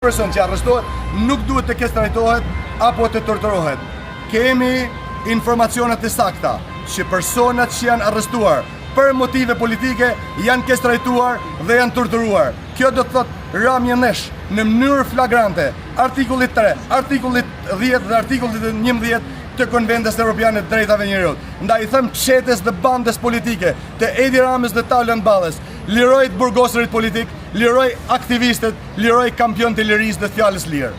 person që arrestohet nuk duhet të kestrajtohet apo të torturohet. Kemi informacionet e sakta që personat që janë arrestuar për motive politike janë kestrajtuar dhe janë torturuar. Kjo do të thotë ramje nesh në mënyrë flagrante artikullit 3, artikullit 10 dhe artikullit 11 të Konventës Evropiane të Drejtave Njerëzit. Ndaj them çetes dhe bandes politike të Edi Ramës dhe Taulant Ballës, liroj të burgosërit politik, liroj aktivistët, liroj kampion të lirisë dhe fjalës lirë.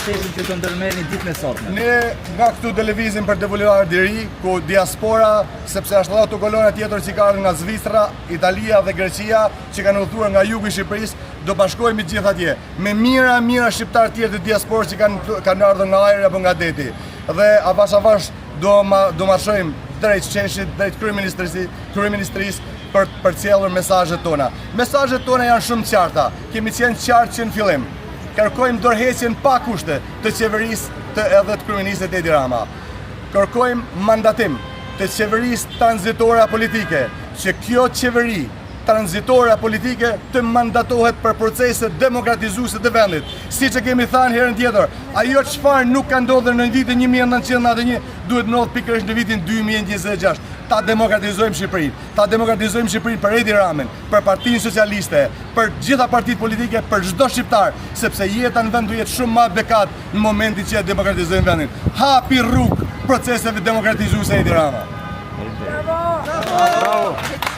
Që të ndërmeni ditën e sotme. Ne nga këtu televizin për Devullar Diri, ku diaspora, sepse është edhe autokolona tjetër që ka ardhur nga Zvicra, Italia dhe Greqia, që kanë udhëtuar nga jugu i Shqipërisë, do bashkohemi gjithë atje me mira shqiptar tjerë të diasporës që kanë ardhur nga ajri apo nga deti. Dhe avash do marshojmë drejt qeshit, drejt kryeministrisë për të përcjellur mesazhet tona. Mesazhet tona janë shumë të qarta. Kemi qenë qartë që në fillim. Kërkojmë dorëheqjen pa kushte të qeverisë edhe të kryeministit Edi Rama. Kërkojmë mandatim të qeverisë tranzitore politike, që kjo qeveri tranzitore politike të mandatohet për procese demokratizuese të vendit. Siç e kemi thënë herën tjetër, ajo çfarë nuk ka ndodhur në vitin 1991 duhet ndodhë pikërisht në vitin 2026. Ta demokratizojmë Shqipërinë. Ta demokratizojmë Shqipërinë për Edi Ramën, për Partinë Socialiste, për gjitha partitë politike, për çdo shqiptar, sepse jeta në vend do jetë shumë më bekat në momentin që demokratizojmë vendin. Hapi rrugë proceseve demokratizuese Edi Rama. Bravo!